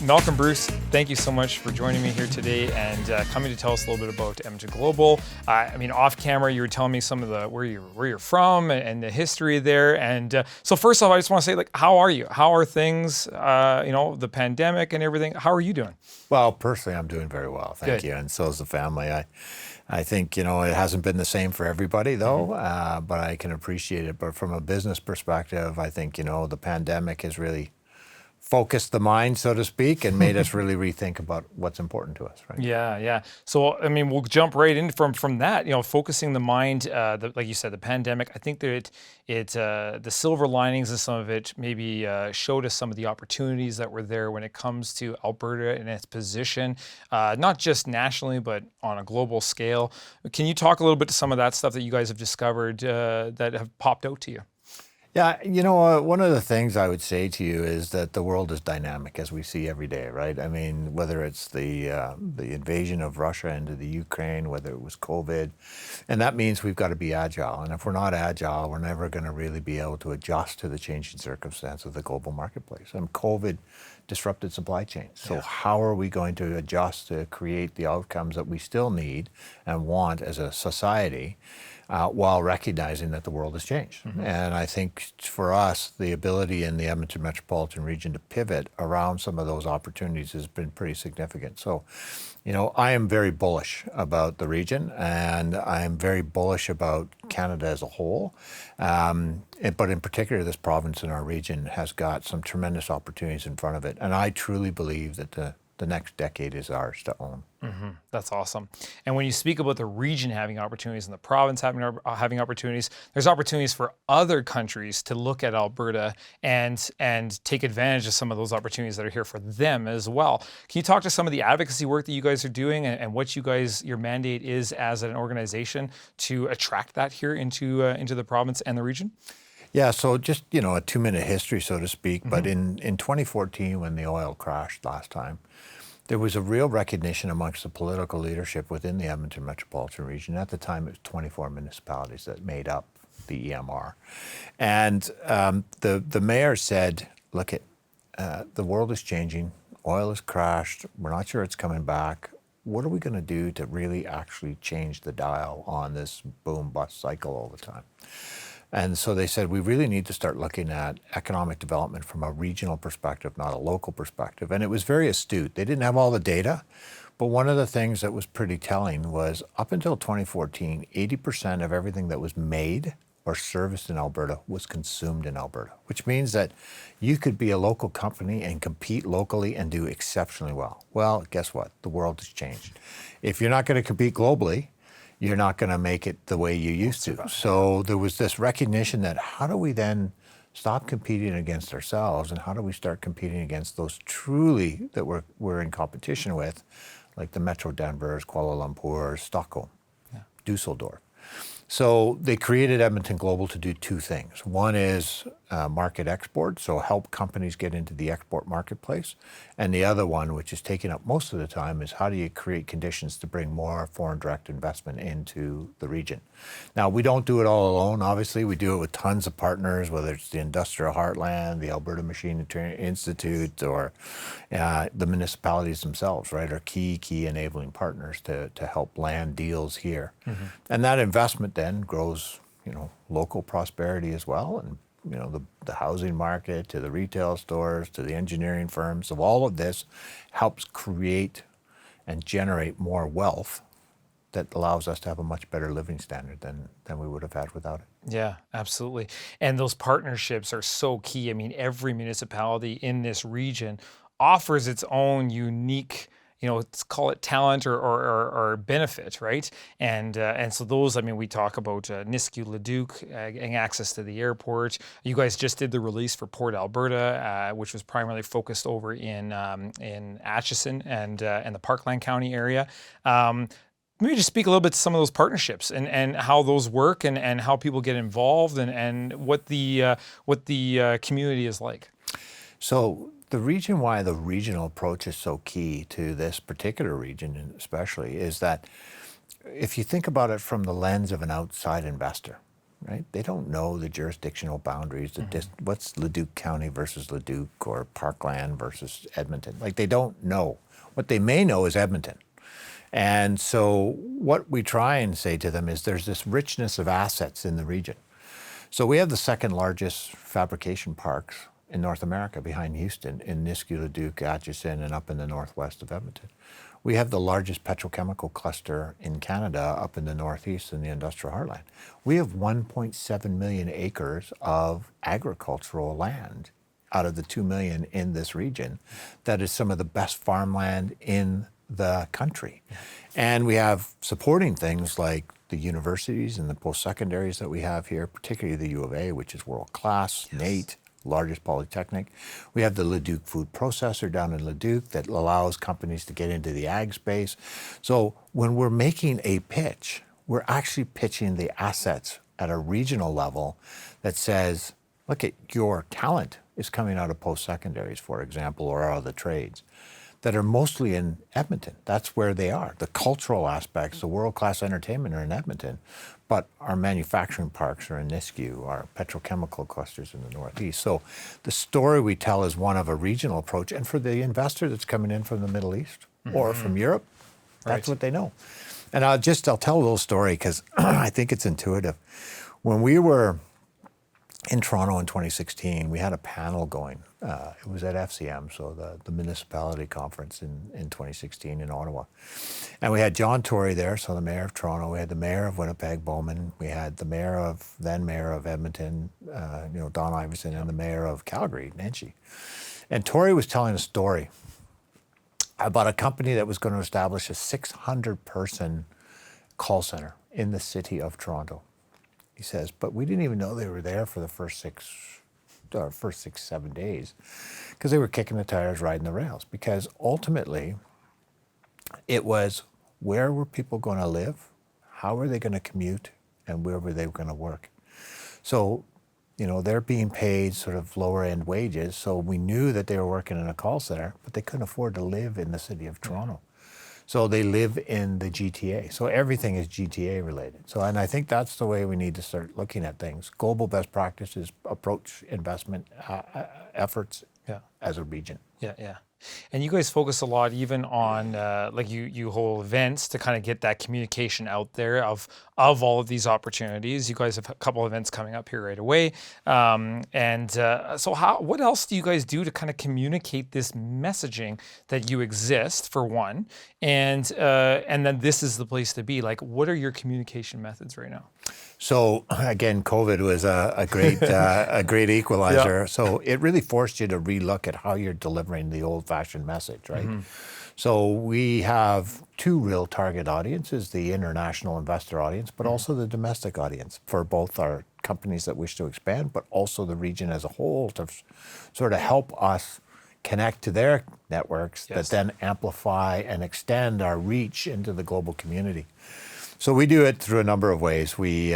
Malcolm Bruce, thank you so much for joining me here today and coming to tell us a little bit about Edmonton Global. Off camera, you were telling me some of the where you're from and the history there. And so first off, I just want to say, how are you? How are things? The pandemic and everything. How are you doing? Well, personally, I'm doing very well, thank you, and so is the family. I think, it hasn't been the same for everybody, though, but I can appreciate it. But from a business perspective, I think, the pandemic has really focused the mind, so to speak, and made us really rethink about what's important to us, right? Yeah. So, we'll jump right in from that, focusing the mind, like you said, the pandemic. I think that the silver linings of some of it maybe showed us some of the opportunities that were there when it comes to Alberta and its position, not just nationally, but on a global scale. Can you talk a little bit to some of that stuff that you guys have discovered that have popped out to you? Yeah, one of the things I would say to you is that the world is dynamic, as we see every day, right? I mean, whether it's the invasion of Russia into the Ukraine, whether it was COVID, and that means we've got to be agile. And if we're not agile, we're never going to really be able to adjust to the changing circumstance of the global marketplace. And COVID disrupted supply chains. So how are we going to adjust to create the outcomes that we still need and want as a society? While recognizing that the world has changed. And I think for us, the ability in the Edmonton metropolitan region to pivot around some of those opportunities has been pretty significant. So, I am very bullish about the region, and I am very bullish about Canada as a whole. But in particular, this province and our region has got some tremendous opportunities in front of it. And I truly believe that the next decade is ours to own. That's awesome. And when you speak about the region having opportunities and the province having opportunities, there's opportunities for other countries to look at Alberta and take advantage of some of those opportunities that are here for them as well. Can you talk to some of the advocacy work that you guys are doing and what your mandate is as an organization to attract that here into the province and the region? Yeah, so just, a 2-minute history, so to speak, but in 2014, when the oil crashed last time, there was a real recognition amongst the political leadership within the Edmonton metropolitan region. At the time, it was 24 municipalities that made up the EMR. And the mayor said, look, the world is changing, oil has crashed, we're not sure it's coming back. What are we going to do to really actually change the dial on this boom-bust cycle all the time? And so they said, we really need to start looking at economic development from a regional perspective, not a local perspective. And it was very astute. They didn't have all the data, but one of the things that was pretty telling was up until 2014, 80% of everything that was made or serviced in Alberta was consumed in Alberta, which means that you could be a local company and compete locally and do exceptionally well. Well, guess what? The world has changed. If you're not going to compete globally, you're not going to make it the way you used to. So there was this recognition that how do we then stop competing against ourselves and how do we start competing against those truly that we're in competition with, like the Metro Denvers, Kuala Lumpur, Stockholm, Dusseldorf. So they created Edmonton Global to do two things. One is market export, so help companies get into the export marketplace. And the other one, which is taking up most of the time, is how do you create conditions to bring more foreign direct investment into the region? Now, we don't do it all alone, obviously. We do it with tons of partners, whether it's the Industrial Heartland, the Alberta Machine Institute, or the municipalities themselves, right, are key enabling partners to help land deals here. And that investment then grows, local prosperity as well, and the housing market, to the retail stores, to the engineering firms. So all of this helps create and generate more wealth that allows us to have a much better living standard than we would have had without it. Yeah, absolutely. And those partnerships are so key. Every municipality in this region offers its own unique, let's call it talent or benefit, right? And so those, we talk about Nisku Leduc getting access to the airport. You guys just did the release for Port Alberta, which was primarily focused over in Atchison and the Parkland County area. Maybe just speak a little bit to some of those partnerships and how those work and how people get involved and what the community is like. So the reason why the regional approach is so key to this particular region especially is that if you think about it from the lens of an outside investor, right? They don't know the jurisdictional boundaries, what's Leduc County versus Leduc or Parkland versus Edmonton. Like, they don't know. What they may know is Edmonton. And so what we try and say to them is there's this richness of assets in the region. So we have the second largest fabrication parks in North America behind Houston, in Nisku, Leduc, Atchison, and up in the northwest of Edmonton. We have the largest petrochemical cluster in Canada up in the northeast in the industrial heartland. We have 1.7 million acres of agricultural land out of the 2 million in this region. That is some of the best farmland in the country. And we have supporting things like the universities and the post-secondaries that we have here, particularly the U of A, which is world-class, NAIT, largest polytechnic. We have the Leduc food processor down in Leduc that allows companies to get into the ag space. So when we're making a pitch, we're actually pitching the assets at a regional level that says, look, at your talent is coming out of post-secondaries, for example, or out of the trades that are mostly in Edmonton. That's where they are. The cultural aspects, the world-class entertainment are in Edmonton, but our manufacturing parks are in Nisku, our petrochemical clusters in the northeast. So the story we tell is one of a regional approach, and for the investor that's coming in from the Middle East or from Europe, that's what they know. And I'll tell a little story because I think it's intuitive. When we were in Toronto in 2016, we had a panel going. It was at FCM, so the municipality conference in 2016 in Ottawa. And we had John Tory there, so the mayor of Toronto. We had the mayor of Winnipeg, Bowman. We had the then mayor of Edmonton, Don Iverson, and the mayor of Calgary, Nancy. And Tory was telling a story about a company that was going to establish a 600-person call center in the city of Toronto. He says, but we didn't even know they were there for the first 7 days because they were kicking the tires, riding the rails. Because ultimately, it was where were people going to live, how were they going to commute, and where were they going to work. So, they're being paid sort of lower end wages. So we knew that they were working in a call center, but they couldn't afford to live in the city of Toronto. So they live in the GTA. So everything is GTA related. So, and I think that's the way we need to start looking at things. Global best practices, approach investment efforts as a region. Yeah. And you guys focus a lot even on like you hold events to kind of get that communication out there of all of these opportunities. You guys have a couple of events coming up here right away. So what else do you guys do to kind of communicate this messaging that you exist, for one, and then this is the place to be? Like, what are your communication methods right now? So again, COVID was a great equalizer. Yeah. So it really forced you to relook at how you're delivering the old-fashioned message, right? Mm-hmm. So we have two real target audiences: the international investor audience, but also the domestic audience for both our companies that wish to expand, but also the region as a whole, to sort of help us connect to their networks that then amplify and extend our reach into the global community. So we do it through a number of ways. We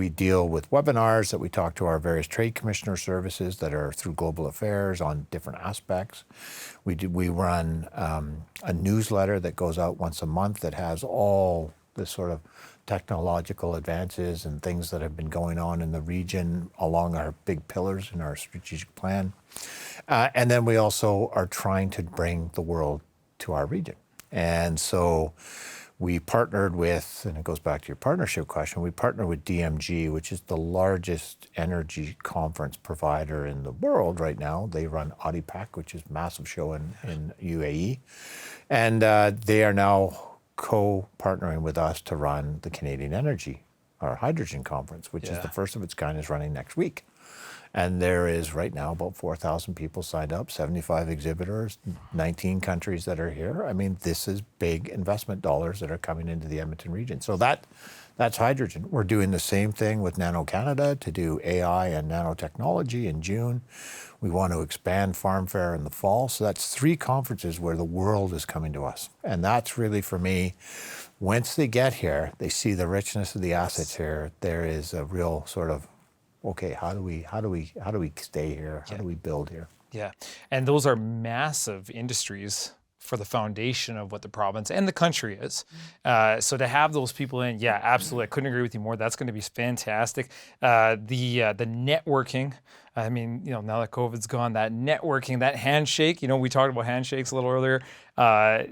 deal with webinars that we talk to our various trade commissioner services that are through global affairs on different aspects. We run a newsletter that goes out once a month that has all the sort of technological advances and things that have been going on in the region along our big pillars in our strategic plan. And then we also are trying to bring the world to our region. And so we partnered with, and it goes back to your partnership question, we partnered with DMG, which is the largest energy conference provider in the world right now. They run ADIPEC, which is a massive show in UAE. And they are now co-partnering with us to run the Canadian Energy, our hydrogen conference, which is the first of its kind, is running next week. And there is right now about 4,000 people signed up, 75 exhibitors, 19 countries that are here. I mean, this is big investment dollars that are coming into the Edmonton region. So that's hydrogen. We're doing the same thing with Nano Canada to do AI and nanotechnology in June. We want to expand Farm Fair in the fall. So that's 3 conferences where the world is coming to us. And that's really, for me, once they get here, they see the richness of the assets here. There is a real sort of, okay, how do we stay here? How do we build here? Yeah, and those are massive industries for the foundation of what the province and the country is. So to have those people in, yeah, absolutely. I couldn't agree with you more. That's going to be fantastic. The networking. I mean, now that COVID's gone, that networking, that handshake, we talked about handshakes a little earlier,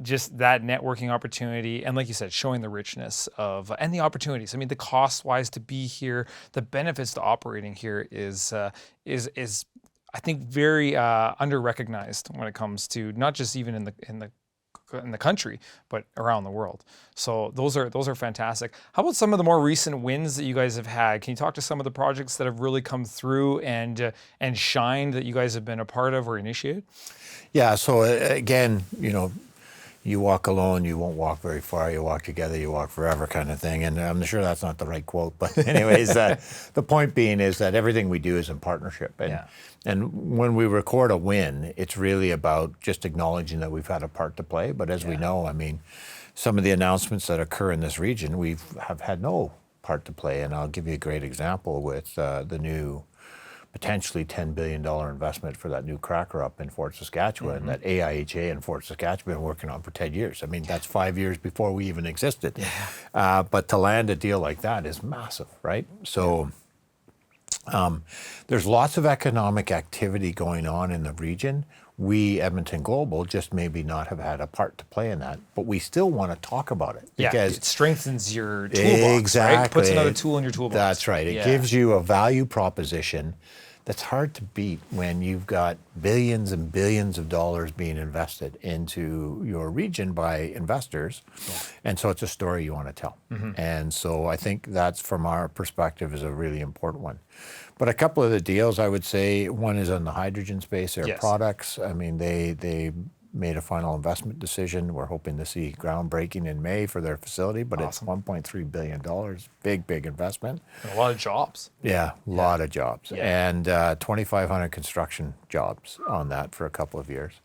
just that networking opportunity. And like you said, showing the richness of, and the opportunities. I mean, the cost wise to be here, the benefits to operating here is I think very under recognized when it comes to not just even in the country, but around the world. So those are fantastic. How about some of the more recent wins that you guys have had? Can you talk to some of the projects that have really come through and shined that you guys have been a part of or initiated? Yeah. So again, you walk alone, you won't walk very far. You walk together, you walk forever, kind of thing. And I'm sure that's not the right quote, but anyways, the point being is that everything we do is in partnership. And when we record a win, it's really about just acknowledging that we've had a part to play. But as we know, I mean, some of the announcements that occur in this region, we have had no part to play. And I'll give you a great example with the new potentially $10 billion investment for that new cracker up in Fort Saskatchewan that AIHA in Fort Saskatchewan have been working on for 10 years. I mean, that's 5 years before we even existed. But to land a deal like that is massive, right? So there's lots of economic activity going on in the region. We, Edmonton Global, just maybe not have had a part to play in that, but we still want to talk about it. Because it strengthens your toolbox, right? It puts another tool in your toolbox. That's right. It gives you a value proposition that's hard to beat when you've got billions and billions of dollars being invested into your region by investors. And so it's a story you want to tell. And so I think that's, from our perspective, is a really important one. But a couple of the deals, I would say, one is in the hydrogen space, Air Products. I mean, they made a final investment decision. We're hoping to see groundbreaking in May for their facility, but it's $1.3 billion. Big investment. And a lot of jobs. Yeah, a lot of jobs. And 2,500 construction jobs on that for a couple of years.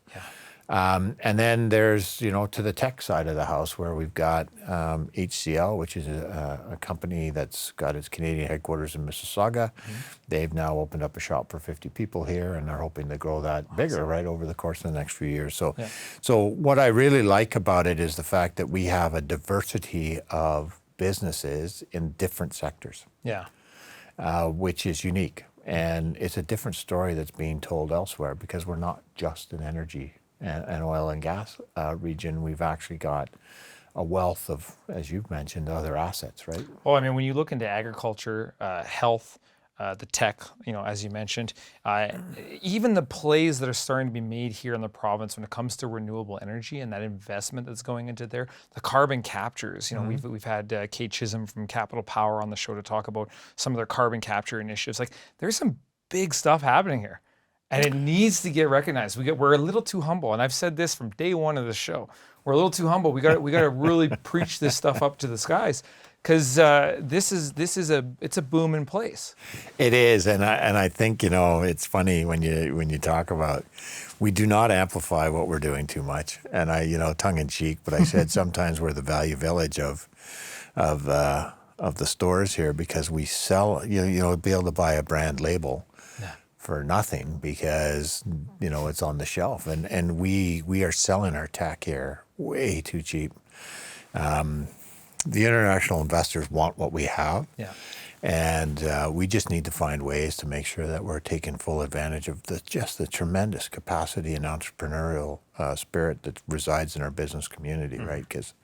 And then there's, to the tech side of the house, where we've got HCL, which is a company that's got its Canadian headquarters in Mississauga. They've now opened up a shop for 50 people here, and they're hoping to grow that bigger right over the course of the next few years. So what I really like about it is the fact that we have a diversity of businesses in different sectors, which is unique. And it's a different story that's being told elsewhere, because we're not just an energy and oil and gas region. We've actually got a wealth of, as you've mentioned, other assets, right? Well, I mean, when you look into agriculture, health, the tech, as you mentioned, even the plays that are starting to be made here in the province when it comes to renewable energy and that investment that's going into there, the carbon captures. We've had Kate Chisholm from Capital Power on the show to talk about some of their carbon capture initiatives. Like, there's some big stuff happening here. And it needs to get recognized. We're a little too humble, and I've said this from day one of the show. We're a little too humble. We got to really preach this stuff up to the skies, because it's a boom in place. It is, and I think it's funny when you talk about, we do not amplify what we're doing too much, and I tongue in cheek, but I said sometimes we're the value village of the stores here, because we sell be able to buy a brand label for nothing, because it's on the shelf, and we are selling our tech here way too cheap. The international investors want what we have, and we just need to find ways to make sure that we're taking full advantage of the tremendous capacity and entrepreneurial spirit that resides in our business community, right? Because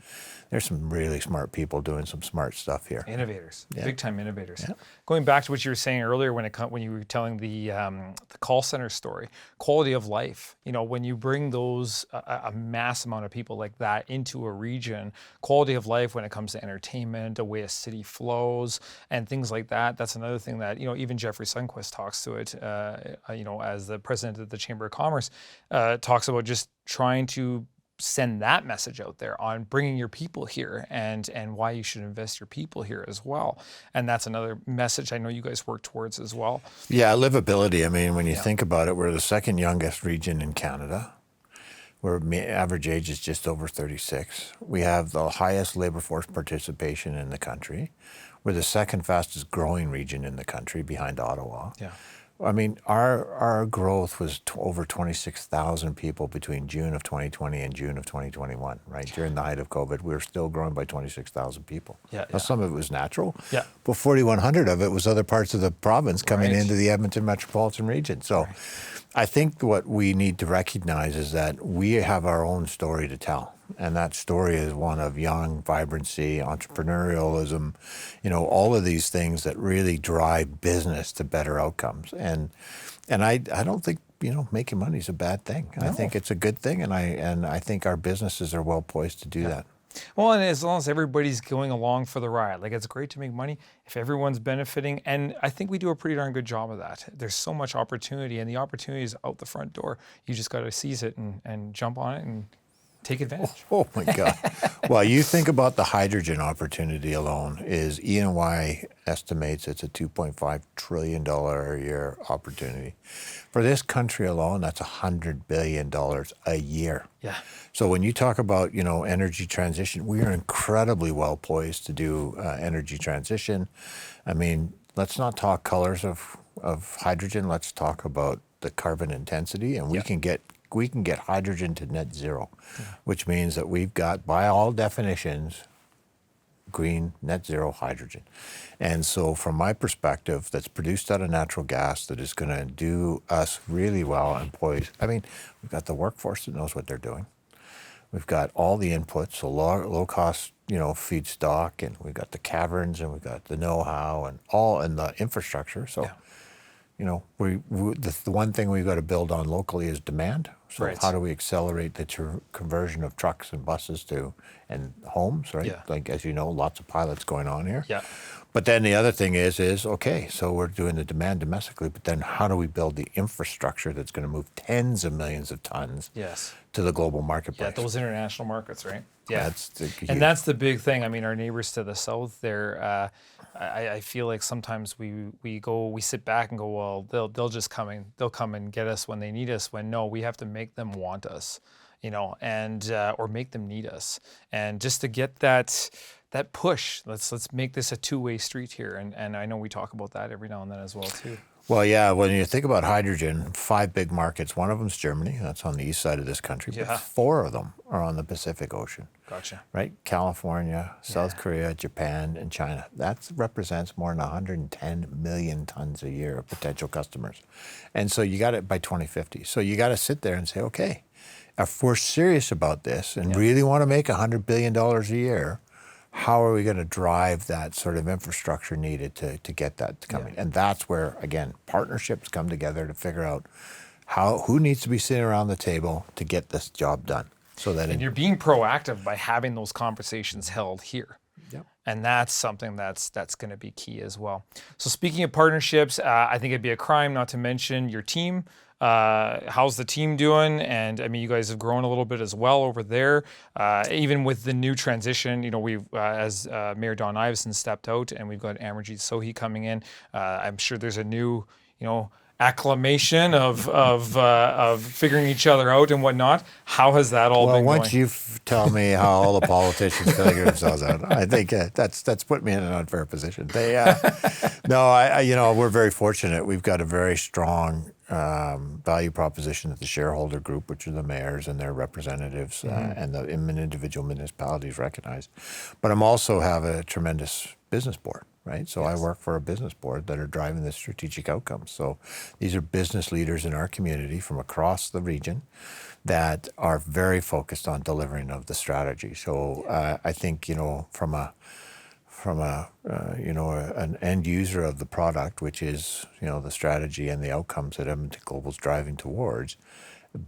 there's some really smart people doing some smart stuff here. Innovators, big time innovators. Going back to what you were saying earlier when you were telling the call center story, quality of life. When you bring those a mass amount of people like that into a region, quality of life when it comes to entertainment, the way a city flows, and things like that. That's another thing that even Jeffrey Sundquist talks to it. As the president of the Chamber of Commerce, talks about just trying to send that message out there on bringing your people here and why you should invest your people here as well. And that's another message I know you guys work towards as well. Yeah, livability. I mean, when you think about it, we're the second youngest region in Canada. Our average age is just over 36. We have the highest labor force participation in the country. We're the second fastest growing region in the country, behind Ottawa. I mean, our growth was over 26,000 people between June of 2020 and June of 2021, right? During the height of COVID, we were still growing by 26,000 people. Yeah, Now, some of it was natural, yeah. but 4,100 of it was other parts of the province coming Right. into the Edmonton metropolitan region. So Right. I think what we need to recognize is that we have our own story to tell. And that story is one of young vibrancy, entrepreneurialism, all of these things that really drive business to better outcomes. And I don't think, making money is a bad thing. No. I think it's a good thing. And I think our businesses are well poised to do that. Well, and as long as everybody's going along for the ride, like it's great to make money if everyone's benefiting. And I think we do a pretty darn good job of that. There's so much opportunity, and the opportunity is out the front door. You just got to seize it and jump on it and take advantage. Oh my God. Well, you think about the hydrogen opportunity alone is E&Y estimates it's a $2.5 trillion a year opportunity. For this country alone, that's $100 billion a year. Yeah. So when you talk about, energy transition, we are incredibly well poised to do energy transition. I mean, let's not talk colors of hydrogen. Let's talk about the carbon intensity, and we can get hydrogen to net zero, which means that we've got, by all definitions, green net zero hydrogen. And so from my perspective, that's produced out of natural gas that is going to do us really well and poised. I mean, we've got the workforce that knows what they're doing. We've got all the inputs, so low cost, feedstock, and we've got the caverns, and we've got the know-how and the infrastructure. So, the one thing we've got to build on locally is demand. So Right. how do we accelerate the conversion of trucks and buses and homes, right? Yeah. Like, as you know, lots of pilots going on here. Yeah. But then the other thing is okay, so we're doing the demand domestically, but then how do we build the infrastructure that's going to move tens of millions of tons Yes. to the global marketplace? Yeah, those international markets, right? Yeah. And That's the big thing. I mean, our neighbors to the south there, I feel like sometimes we sit back and go, well, they'll just they'll come and get us when they need us, when no, we have to make them want us, and or make them need us. And just to get that push, let's make this a two-way street here. And I know we talk about that every now and then as well too. Well, yeah, when you think about hydrogen, 5 big markets. One of them's Germany. That's on the east side of this country. Yeah. But 4 of them are on the Pacific Ocean. Gotcha. Right? California, South Korea, Japan, and China. That represents more than 110 million tons a year of potential customers. And so you got it by 2050. So you got to sit there and say, okay, if we're serious about this and really want to make $100 billion a year, how are we going to drive that sort of infrastructure needed to get that to come in? And that's where, again, partnerships come together to figure out who needs to be sitting around the table to get this job done. So that And you're being proactive by having those conversations held here. Yep. And that's something that's going to be key as well. So speaking of partnerships, I think it'd be a crime not to mention your team. How's the team doing? And I mean, you guys have grown a little bit as well over there. Even with the new transition, we've as Mayor Don Iveson stepped out, and we've got Amarjeet Sohi coming in. I'm sure there's a new, acclamation of figuring each other out and whatnot. How has that all been going? Well, once you tell me how all the politicians figure themselves out, I think that's put me in an unfair position. No, we're very fortunate. We've got a very strong value proposition that the shareholder group, which are the mayors and their representatives, and the individual municipalities recognize. But I'm also have a tremendous business board. Right. So I work for a business board that are driving the strategic outcomes. So these are business leaders in our community from across the region that are very focused on delivering of the strategy. So I think, from an end user of the product, which is, the strategy and the outcomes that Edmonton Global is driving towards,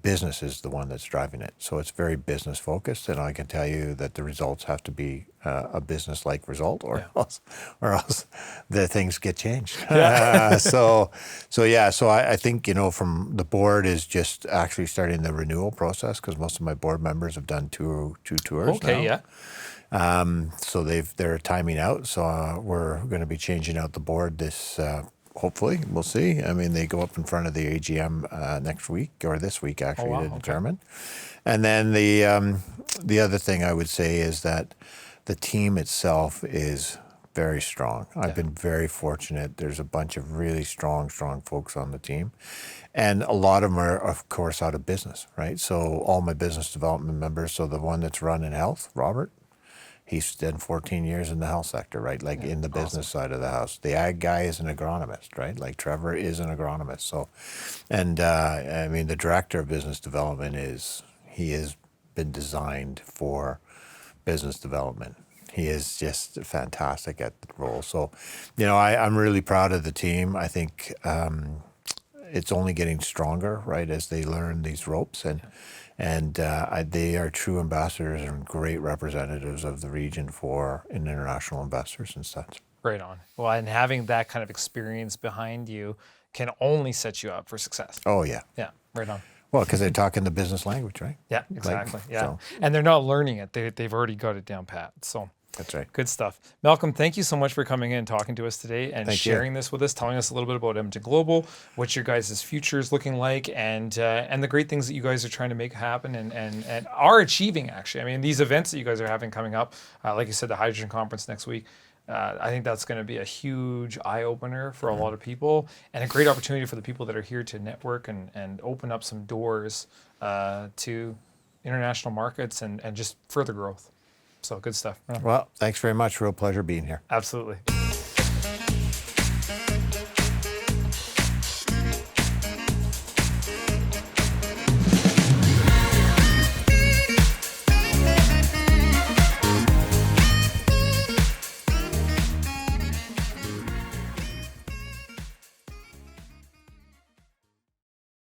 business is the one that's driving it. So it's very business focused, and I can tell you that the results have to be a business-like result, or else the things get changed. So I think, from the board is just actually starting the renewal process, because most of my board members have done two tours now. Okay, yeah. So they're timing out. So we're going to be changing out the board this. Hopefully, we'll see. I mean, they go up in front of the AGM next week, or this week actually, to determine. And then the other thing I would say is that the team itself is very strong. I've been very fortunate. There's a bunch of really strong folks on the team. And a lot of them are, of course, out of business, right? So all my business development members, so the one that's running health, Robert, he's done 14 years in the health sector, right? Like in the business side of the house. The ag guy is an agronomist, right? Like Trevor is an agronomist. So, and I mean, the director of business development he has been designed for business development. He is just fantastic at the role. So, you know, I'm really proud of the team. I think it's only getting stronger, right, as they learn these ropes, and they are true ambassadors and great representatives of the region for international investors and such. Right on. Well, and having that kind of experience behind you can only set you up for success. Oh yeah. Yeah, right on. Well, because they talk in the business language, right? Yeah, exactly. Like, Yeah, so. and they're not learning it; they've already got it down pat. So That's right. good stuff, Malcolm. Thank you so much for coming in and talking to us today and Thank you. sharing this with us, telling us a little bit about Edmonton Global, what your guys' future is looking like, and the great things that you guys are trying to make happen and are achieving. Actually, I mean, these events that you guys are having coming up, like you said, the Hydrogen Conference next week. I think that's going to be a huge eye-opener for a lot of people and a great opportunity for the people that are here to network and open up some doors to international markets and just further growth. So good stuff. Well, thanks very much. Real pleasure being here. Absolutely.